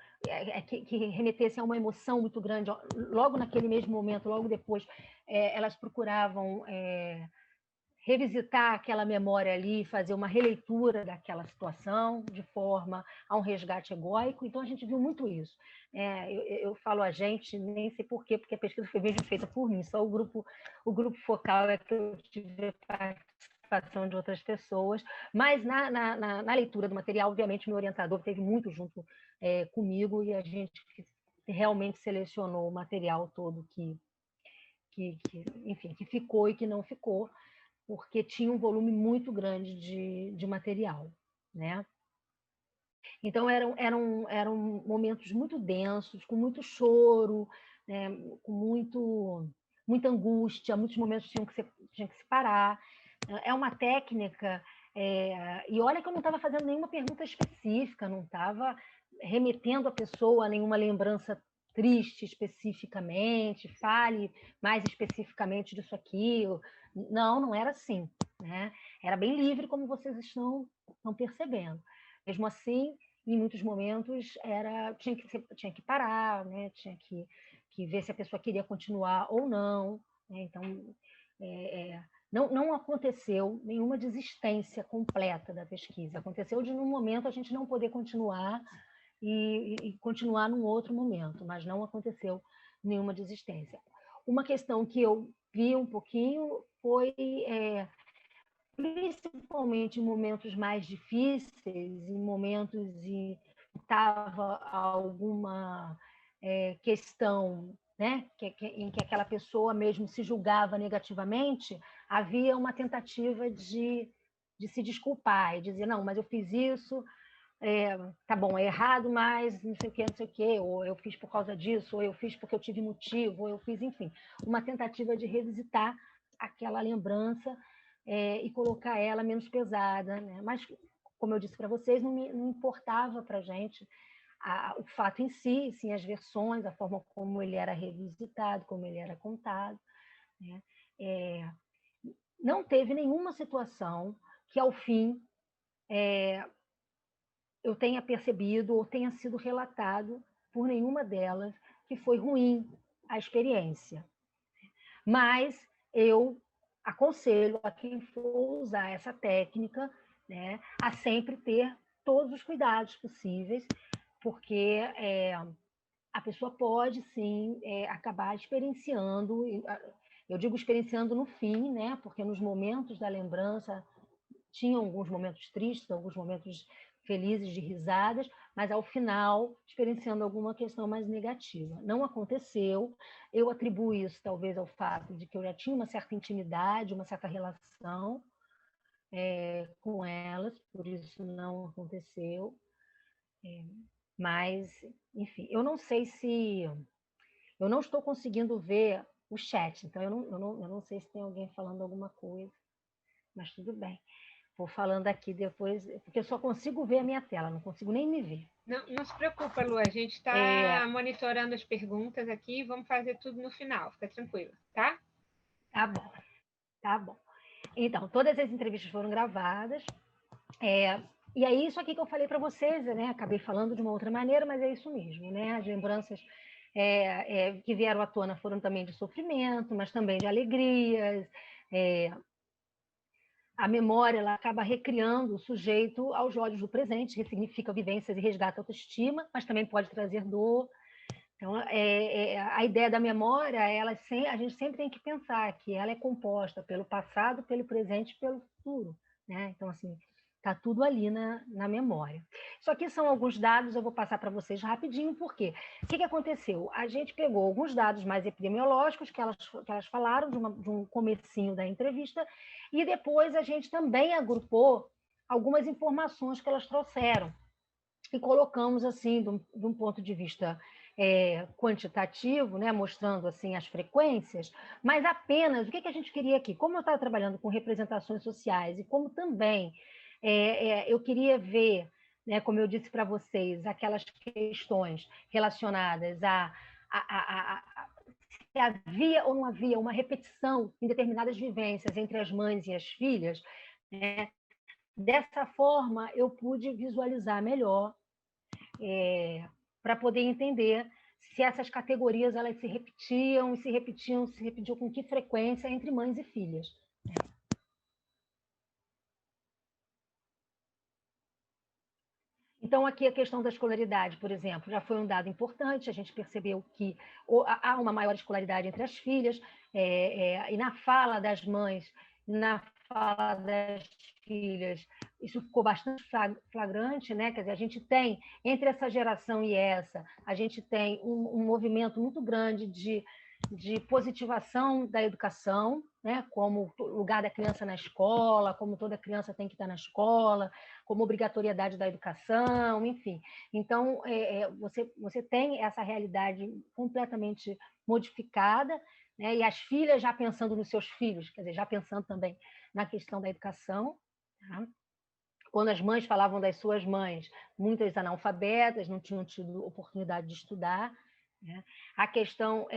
que remetesse a uma emoção muito grande, logo naquele mesmo momento, logo depois, elas procuravam revisitar aquela memória ali, fazer uma releitura daquela situação, de forma a um resgate egóico. Então, a gente viu muito isso. Eu falo a gente, nem sei por quê, porque a pesquisa foi mesmo feita por mim, só o grupo focal é que eu tive participação de outras pessoas, mas na leitura do material, obviamente, meu orientador esteve muito junto comigo, e a gente realmente selecionou o material todo enfim, que ficou e que não ficou, porque tinha um volume muito grande de material, né? Então, eram momentos muito densos, com muito choro, né? Com muita angústia, muitos momentos tinham que se parar. É uma técnica, e olha que eu não estava fazendo nenhuma pergunta específica, não estava remetendo a pessoa a nenhuma lembrança triste especificamente, fale mais especificamente disso aqui. Não era assim, né? Era bem livre, como vocês estão percebendo. Mesmo assim, em muitos momentos tinha que parar, né? Tinha que ver se a pessoa queria continuar ou não, né? Então, não aconteceu nenhuma desistência completa da pesquisa. Aconteceu de, num momento, a gente não poder continuar e continuar num outro momento, mas não aconteceu nenhuma desistência. Uma questão que eu vi um pouquinho foi principalmente em momentos mais difíceis, em momentos em que estava alguma questão, né, em que aquela pessoa mesmo se julgava negativamente, havia uma tentativa de se desculpar e dizer, não, mas eu fiz isso, tá bom, é errado, mas não sei o que, ou eu fiz por causa disso, ou eu fiz porque eu tive motivo, ou eu fiz, enfim, uma tentativa de revisitar aquela lembrança e colocar ela menos pesada, né? Mas, como eu disse para vocês, não importava para a gente o fato em si, sim as versões, a forma como ele era revisitado, como ele era contado, né? Não teve nenhuma situação que, ao fim, eu tenha percebido ou tenha sido relatado por nenhuma delas que foi ruim a experiência. Mas eu aconselho a quem for usar essa técnica, né, a sempre ter todos os cuidados possíveis, porque a pessoa pode, sim, acabar experienciando, eu digo experienciando no fim, né, porque nos momentos da lembrança tinham alguns momentos tristes, alguns momentos felizes de risadas, mas ao final experienciando alguma questão mais negativa. Não aconteceu, eu atribuo isso talvez ao fato de que eu já tinha uma certa intimidade, uma certa relação com elas, por isso não aconteceu. Mas, enfim, eu não sei se... Eu não estou conseguindo ver o chat, então eu não sei se tem alguém falando alguma coisa, mas tudo bem. Vou falando aqui depois, porque eu só consigo ver a minha tela, não consigo nem me ver. Não, não se preocupa, Lu, a gente está monitorando as perguntas aqui e vamos fazer tudo no final, fica tranquila, tá? Tá bom, tá bom. Então, todas as entrevistas foram gravadas, e é isso aqui que eu falei para vocês, né? Acabei falando de uma outra maneira, mas é isso mesmo, né? As lembranças que vieram à tona foram também de sofrimento, mas também de alegrias. A memória ela acaba recriando o sujeito aos olhos do presente, ressignifica vivências e resgata a autoestima, mas também pode trazer dor. Então, a ideia da memória, a gente sempre tem que pensar que ela é composta pelo passado, pelo presente e pelo futuro, né? Então, assim, está tudo ali na memória. Isso aqui são alguns dados, eu vou passar para vocês rapidinho, por quê? O que aconteceu? A gente pegou alguns dados mais epidemiológicos que elas falaram de um comecinho da entrevista, e depois a gente também agrupou algumas informações que elas trouxeram e colocamos assim de um ponto de vista quantitativo, né, mostrando assim as frequências, mas apenas o que a gente queria aqui, como eu estava trabalhando com representações sociais e como também eu queria ver, né, como eu disse para vocês, aquelas questões relacionadas se havia ou não havia uma repetição em determinadas vivências entre as mães e as filhas, né? Dessa forma eu pude visualizar melhor para poder entender se essas categorias elas se repetiam, se repetiam com que frequência entre mães e filhas. Então, aqui a questão da escolaridade, por exemplo, já foi um dado importante, a gente percebeu que há uma maior escolaridade entre as filhas, e na fala das mães, na fala das filhas, isso ficou bastante flagrante, né? Quer dizer, a gente tem, entre essa geração e essa, a gente tem um movimento muito grande de positivação da educação, né? Como lugar da criança na escola, como toda criança tem que estar na escola, como obrigatoriedade da educação, enfim. Então, você tem essa realidade completamente modificada, né? E as filhas já pensando nos seus filhos, quer dizer, já pensando também na questão da educação. Tá? Quando as mães falavam das suas mães, muitas analfabetas, não tinham tido oportunidade de estudar. Né? A questão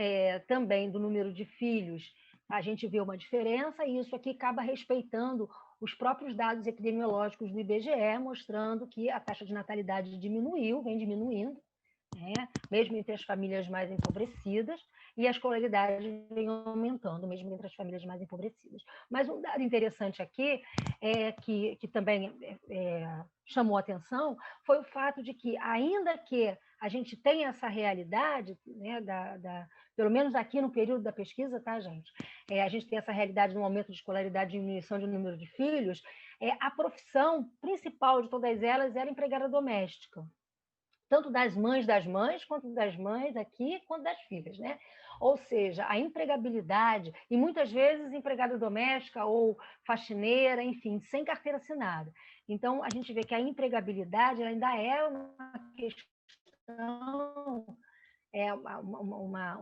também do número de filhos, a gente vê uma diferença, e isso aqui acaba respeitando os próprios dados epidemiológicos do IBGE, mostrando que a taxa de natalidade diminuiu, vem diminuindo, né? Mesmo entre as famílias mais empobrecidas, e a escolaridade vem aumentando, mesmo entre as famílias mais empobrecidas. Mas um dado interessante aqui, que também chamou a atenção foi o fato de que, ainda que a gente tenha essa realidade, né, pelo menos aqui no período da pesquisa, tá, gente? A gente tem essa realidade de um aumento de escolaridade e diminuição de número de filhos, a profissão principal de todas elas era empregada doméstica, tanto das mães, quanto das mães aqui, quanto das filhas, né? Ou seja, a empregabilidade, e muitas vezes empregada doméstica ou faxineira, enfim, sem carteira assinada. Então, a gente vê que a empregabilidade ainda é uma questão,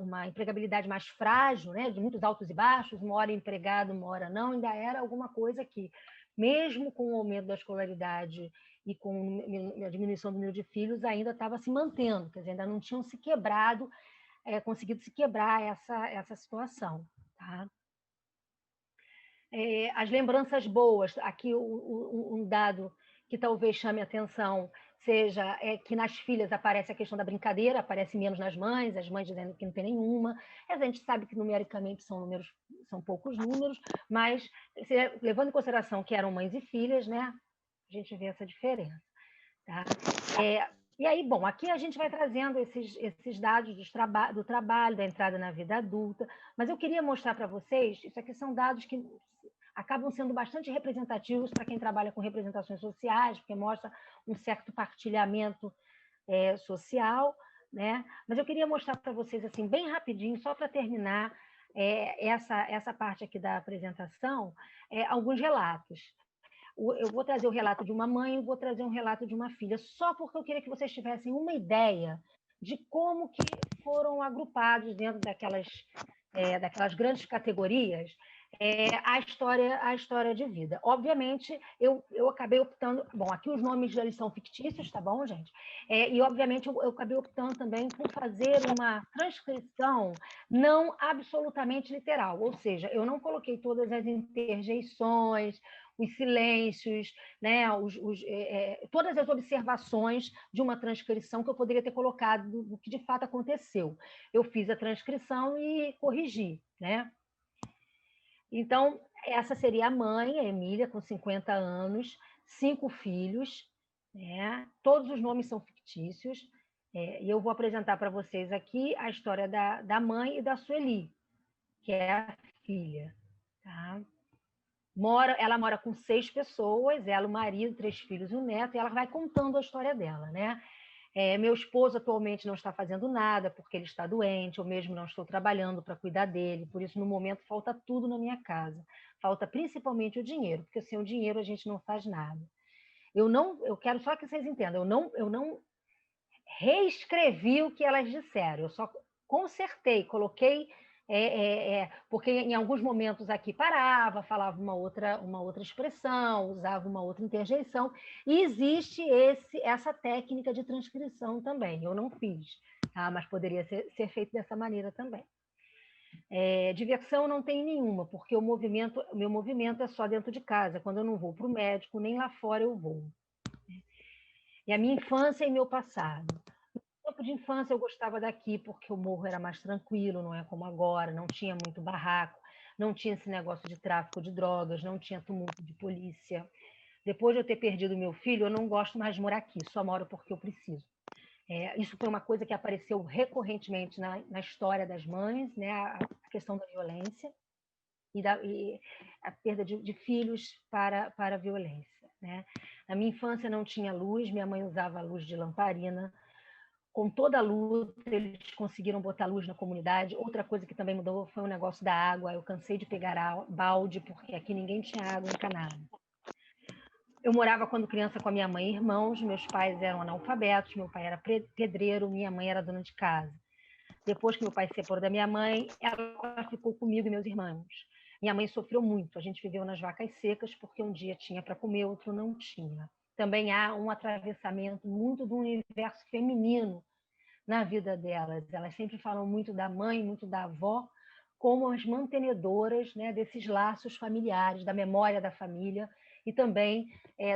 uma empregabilidade mais frágil, né? De muitos altos e baixos, uma hora empregado, uma hora não, ainda era alguma coisa que, mesmo com o aumento da escolaridade e com a diminuição do número de filhos, ainda estava se mantendo, quer dizer, ainda não tinham se quebrado, conseguido se quebrar essa situação. Tá? As lembranças boas, aqui um dado que talvez chame a atenção seja que nas filhas aparece a questão da brincadeira, aparece menos nas mães, as mães dizendo que não tem nenhuma. A gente sabe que numericamente são poucos números, mas levando em consideração que eram mães e filhas, né, a gente vê essa diferença. Tá? E aí, bom, aqui a gente vai trazendo esses dados do trabalho, da entrada na vida adulta, mas eu queria mostrar para vocês, isso aqui são dados que acabam sendo bastante representativos para quem trabalha com representações sociais, porque mostra um certo partilhamento social, né? Mas eu queria mostrar para vocês, assim, bem rapidinho, só para terminar essa parte aqui da apresentação, alguns relatos. Eu vou trazer o relato de uma mãe e vou trazer um relato de uma filha, só porque eu queria que vocês tivessem uma ideia de como que foram agrupados dentro daquelas grandes categorias a história de vida. Obviamente, eu acabei optando... Bom, aqui os nomes eles são fictícios, tá bom, gente? E, obviamente, eu acabei optando também por fazer uma transcrição não absolutamente literal, ou seja, eu não coloquei todas as interjeições, os silêncios, né, todas as observações de uma transcrição que eu poderia ter colocado do que de fato aconteceu. Eu fiz a transcrição e corrigi, né? Então, essa seria a mãe, a Emília, com 50 anos, 5 filhos, né? Todos os nomes são fictícios, e eu vou apresentar para vocês aqui a história da mãe e da Sueli, que é a filha. Tá? Ela mora com 6 pessoas, ela, o marido, 3 filhos e um neto, e ela vai contando a história dela, né? Meu esposo atualmente não está fazendo nada porque ele está doente, eu mesmo não estou trabalhando para cuidar dele, por isso, no momento, falta tudo na minha casa. Falta principalmente o dinheiro, porque sem o dinheiro a gente não faz nada. Eu quero só que vocês entendam, eu não reescrevi o que elas disseram, eu só consertei, coloquei, porque em alguns momentos aqui parava, falava uma outra expressão, usava uma outra interjeição, e existe essa técnica de transcrição também, eu não fiz, tá? Mas poderia ser feito dessa maneira também. Diversão não tem nenhuma, porque o meu movimento é só dentro de casa, quando eu não vou para o médico, nem lá fora eu vou. E a minha infância e meu passado. No tempo de infância eu gostava daqui porque o morro era mais tranquilo, não é como agora, não tinha muito barraco, não tinha esse negócio de tráfico de drogas, não tinha tumulto de polícia. Depois de eu ter perdido meu filho, eu não gosto mais de morar aqui, só moro porque eu preciso. Isso foi uma coisa que apareceu recorrentemente na história das mães, né? A questão da violência e a perda de filhos para a violência. Né? Na minha infância não tinha luz, minha mãe usava luz de lamparina. Com toda a luta, eles conseguiram botar luz na comunidade. Outra coisa que também mudou foi o negócio da água. Eu cansei de pegar balde, porque aqui ninguém tinha água encanada. Eu morava, quando criança, com a minha mãe e irmãos. Meus pais eram analfabetos, meu pai era pedreiro, minha mãe era dona de casa. Depois que meu pai se separou da minha mãe, ela ficou comigo e meus irmãos. Minha mãe sofreu muito. A gente viveu nas vacas secas, porque um dia tinha para comer, outro não tinha. Também há um atravessamento muito do universo feminino na vida delas. Elas sempre falam muito da mãe, muito da avó, como as mantenedoras, né, desses laços familiares, da memória da família e também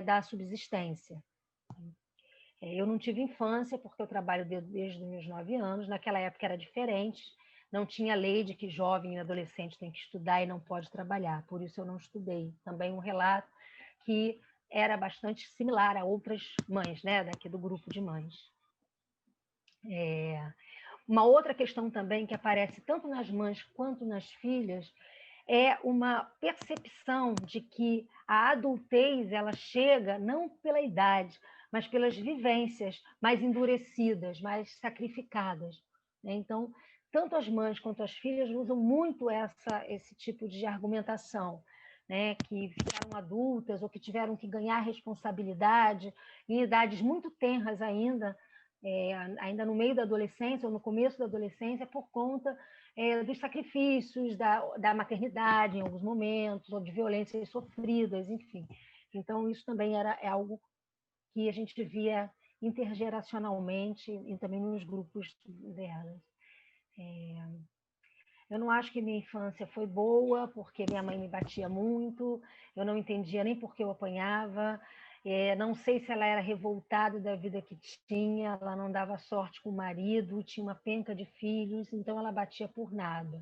da subsistência. Eu não tive infância, porque eu trabalho desde os meus 9 anos. Naquela época era diferente, não tinha lei de que jovem e adolescente tem que estudar e não pode trabalhar, por isso eu não estudei. Também um relato que era bastante similar a outras mães, né, daqui do grupo de mães. Uma outra questão também que aparece tanto nas mães quanto nas filhas é uma percepção de que a adultez ela chega não pela idade, mas pelas vivências mais endurecidas, mais sacrificadas. Então, tanto as mães quanto as filhas usam muito esse tipo de argumentação, né? Que ficaram adultas ou que tiveram que ganhar responsabilidade em idades muito tenras ainda, ainda no meio da adolescência ou no começo da adolescência, por conta dos sacrifícios da maternidade em alguns momentos, ou de violências sofridas, enfim. Então, isso também é algo que a gente via intergeracionalmente e também nos grupos delas. Eu não acho que minha infância foi boa, porque minha mãe me batia muito, eu não entendia nem por que eu apanhava, não sei se ela era revoltada da vida que tinha, ela não dava sorte com o marido, tinha uma penca de filhos, então ela batia por nada.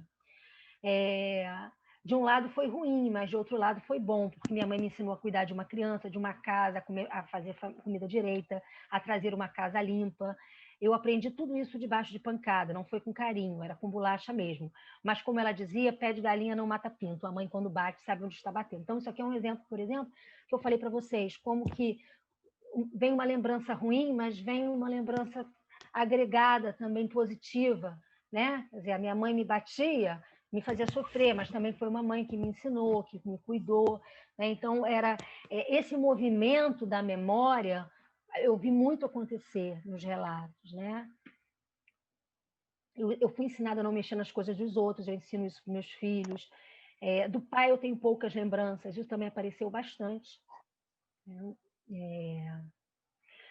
De um lado foi ruim, mas de outro lado foi bom, porque minha mãe me ensinou a cuidar de uma criança, de uma casa, a fazer comida direita, a trazer uma casa limpa. Eu aprendi tudo isso debaixo de pancada, não foi com carinho, era com bolacha mesmo. Mas como ela dizia, pé de galinha não mata pinto. A mãe, quando bate, sabe onde está batendo. Então, isso aqui é um exemplo, por exemplo, que eu falei para vocês, como que vem uma lembrança ruim, mas vem uma lembrança agregada também positiva, né? Quer dizer, a minha mãe me batia, me fazia sofrer, mas também foi uma mãe que me ensinou, que me cuidou, né? Então, era esse movimento da memória, eu vi muito acontecer nos relatos, né? Eu fui ensinada a não mexer nas coisas dos outros, eu ensino isso para meus filhos. Do pai eu tenho poucas lembranças, isso também apareceu bastante.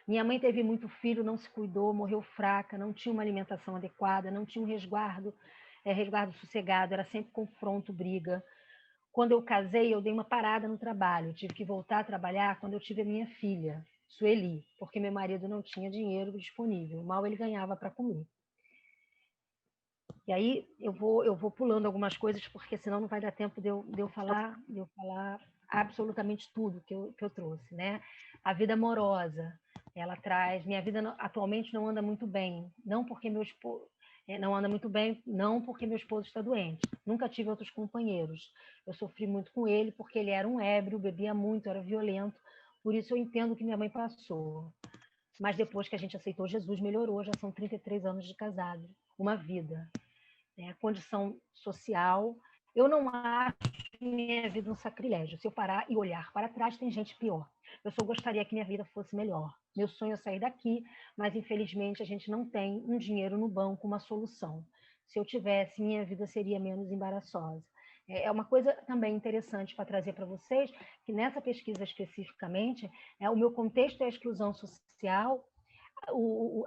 Minha mãe teve muito filho, não se cuidou, morreu fraca, não tinha uma alimentação adequada, não tinha um resguardo sossegado, era sempre confronto, briga. Quando eu casei, eu dei uma parada no trabalho, tive que voltar a trabalhar quando eu tive a minha filha, Sueli, porque meu marido não tinha dinheiro disponível, mal ele ganhava para comer. E aí eu vou pulando algumas coisas, porque senão não vai dar tempo de eu falar absolutamente tudo que eu trouxe, né? A vida amorosa, ela traz... Minha vida atualmente não anda muito bem, não porque meu esposo... Não anda muito bem, não porque meu esposo está doente. Nunca tive outros companheiros. Eu sofri muito com ele, porque ele era um ébrio, bebia muito, era violento. Por isso eu entendo o que minha mãe passou. Mas depois que a gente aceitou Jesus, melhorou. Já são 33 anos de casado. Uma vida. Condição social. Eu não acho minha vida um sacrilégio. Se eu parar e olhar para trás, tem gente pior. Eu só gostaria que minha vida fosse melhor. Meu sonho é sair daqui, mas infelizmente a gente não tem um dinheiro no banco, uma solução. Se eu tivesse, minha vida seria menos embaraçosa. É uma coisa também interessante para trazer para vocês, que nessa pesquisa especificamente, o meu contexto é a exclusão social,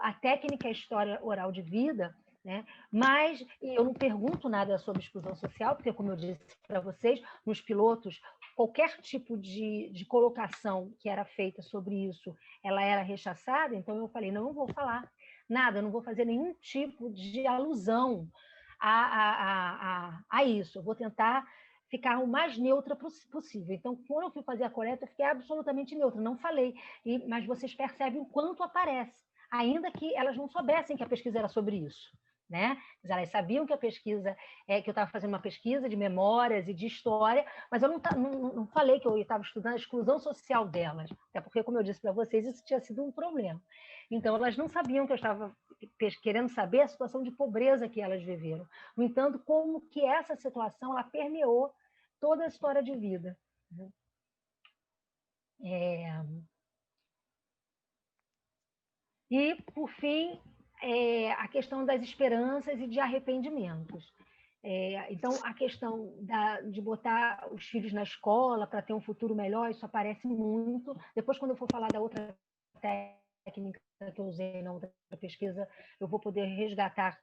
a técnica é a história oral de vida, né? Mas eu não pergunto nada sobre exclusão social, porque, como eu disse para vocês, nos pilotos, qualquer tipo de colocação que era feita sobre isso, ela era rechaçada, então eu falei, não vou falar nada, não vou fazer nenhum tipo de alusão a isso, eu vou tentar ficar o mais neutra possível. Então, quando eu fui fazer a coleta, eu fiquei absolutamente neutra, não falei, mas vocês percebem o quanto aparece, ainda que elas não soubessem que a pesquisa era sobre isso. Né? Elas sabiam que a pesquisa, que eu estava fazendo uma pesquisa de memórias e de história, mas eu não falei que eu estava estudando a exclusão social delas, até porque, como eu disse para vocês, isso tinha sido um problema. Então, elas não sabiam que eu estava querendo saber a situação de pobreza que elas viveram. No entanto, como que essa situação ela permeou toda a história de vida. E, por fim, a questão das esperanças e de arrependimentos. Então, a questão de botar os filhos na escola para ter um futuro melhor, isso aparece muito. Depois, quando eu for falar da outra técnica que eu usei na outra pesquisa, eu vou poder resgatar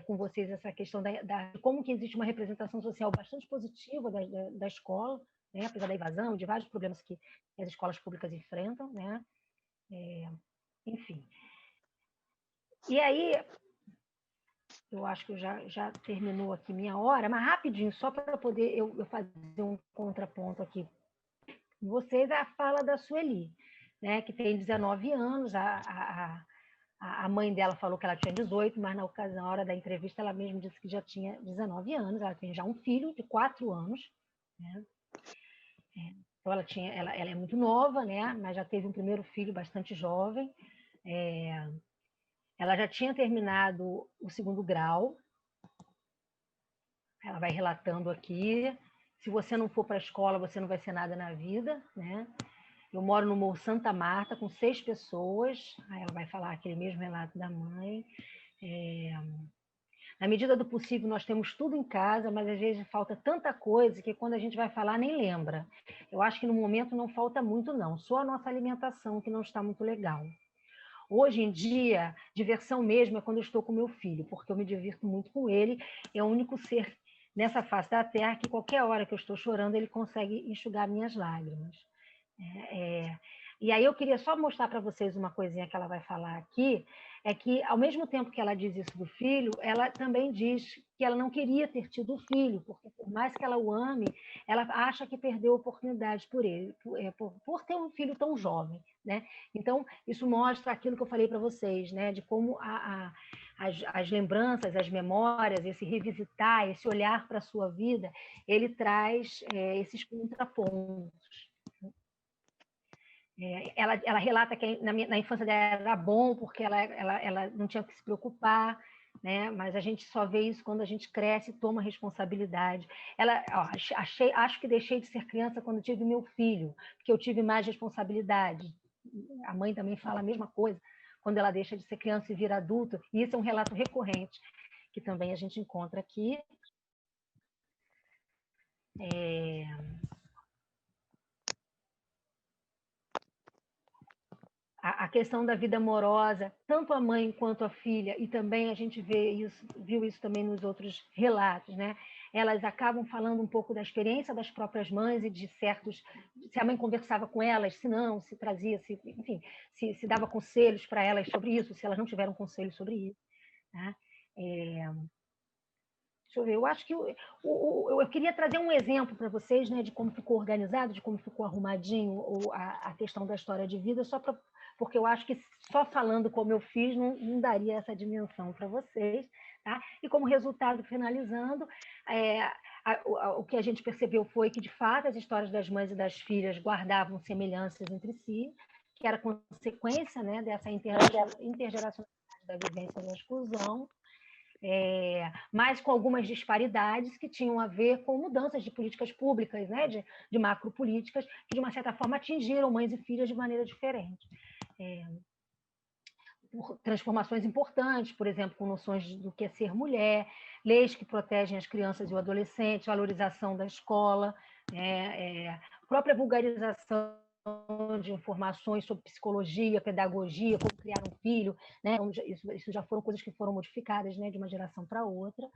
com vocês essa questão de como que existe uma representação social bastante positiva da escola, né? Apesar da evasão, de vários problemas que as escolas públicas enfrentam, né? Enfim. E aí, eu acho que já terminou aqui minha hora, mas rapidinho, só para poder eu fazer um contraponto aqui vocês a fala da Sueli, né, que tem 19 anos, a mãe dela falou que ela tinha 18, mas na ocasião, na hora da entrevista, ela mesma disse que já tinha 19 anos, ela tem já um filho de 4 anos, né? Então ela é muito nova, né, mas já teve um primeiro filho bastante jovem, ela já tinha terminado o 2º grau, ela vai relatando aqui, se você não for para a escola, você não vai ser nada na vida, né? Eu moro no Morro Santa Marta com 6 pessoas, aí ela vai falar aquele mesmo relato da mãe. Na medida do possível, nós temos tudo em casa, mas às vezes falta tanta coisa que quando a gente vai falar nem lembra. Eu acho que no momento não falta muito, não, só a nossa alimentação que não está muito legal. Hoje em dia, diversão mesmo é quando eu estou com meu filho, porque eu me divirto muito com ele, é o único ser nessa face da terra que qualquer hora que eu estou chorando, ele consegue enxugar minhas lágrimas. E aí eu queria só mostrar para vocês uma coisinha que ela vai falar aqui, é que ao mesmo tempo que ela diz isso do filho, ela também diz que ela não queria ter tido o filho, porque por mais que ela o ame, ela acha que perdeu a oportunidade por ele, por ter um filho tão jovem, né? Então, isso mostra aquilo que eu falei para vocês, né? De como as lembranças, as memórias, esse revisitar, esse olhar para a sua vida, ele traz esses contrapontos. Ela relata que na infância dela era bom porque ela não tinha que se preocupar, né? Mas a gente só vê isso quando a gente cresce e toma responsabilidade. Acho que deixei de ser criança quando tive meu filho, porque eu tive mais responsabilidade. A mãe também fala a mesma coisa, quando ela deixa de ser criança e vira adulto, e isso é um relato recorrente, que também a gente encontra aqui. A questão da vida amorosa, tanto a mãe quanto a filha, e também a gente viu isso também nos outros relatos, né? Elas acabam falando um pouco da experiência das próprias mães e de certos... Se a mãe conversava com elas, se não, se trazia, enfim, se dava conselhos para elas sobre isso, se elas não tiveram conselhos sobre isso, né? Deixa eu ver, eu acho que eu queria trazer um exemplo para vocês, né, de como ficou organizado, de como ficou arrumadinho a questão da história de vida, porque eu acho que só falando como eu fiz não daria essa dimensão para vocês. Tá? E como resultado, finalizando, o que a gente percebeu foi que, de fato, as histórias das mães e das filhas guardavam semelhanças entre si, que era consequência, né, dessa intergeracionalidade da vivência da exclusão, mas com algumas disparidades que tinham a ver com mudanças de políticas públicas, né, de macropolíticas, que, de uma certa forma, atingiram mães e filhas de maneira diferente. Transformações importantes, por exemplo, com noções do que é ser mulher, leis que protegem as crianças e o adolescente, valorização da escola, própria vulgarização de informações sobre psicologia, pedagogia, como criar um filho, né? Isso já foram coisas que foram modificadas, né, de uma geração para outra.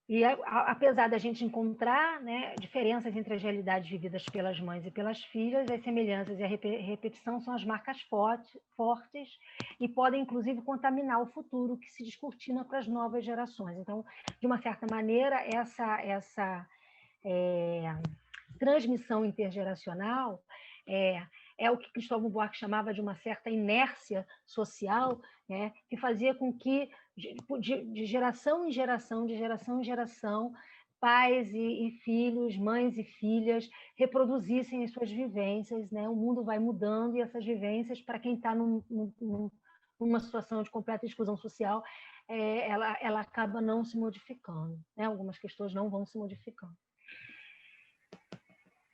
E apesar da gente encontrar, né, diferenças entre as realidades vividas pelas mães e pelas filhas, as semelhanças e a repetição são as marcas fortes e podem, inclusive, contaminar o futuro que se descortina para as novas gerações. Então, de uma certa maneira, essa transmissão intergeracional é o que Cristóvão Buarque chamava de uma certa inércia social, né, que fazia com que, de geração em geração, pais e filhos, mães e filhas reproduzissem as suas vivências, né? O mundo vai mudando e essas vivências, para quem está numa situação de completa exclusão social, ela acaba não se modificando, né? Algumas questões não vão se modificando.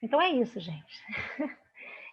Então é isso, gente.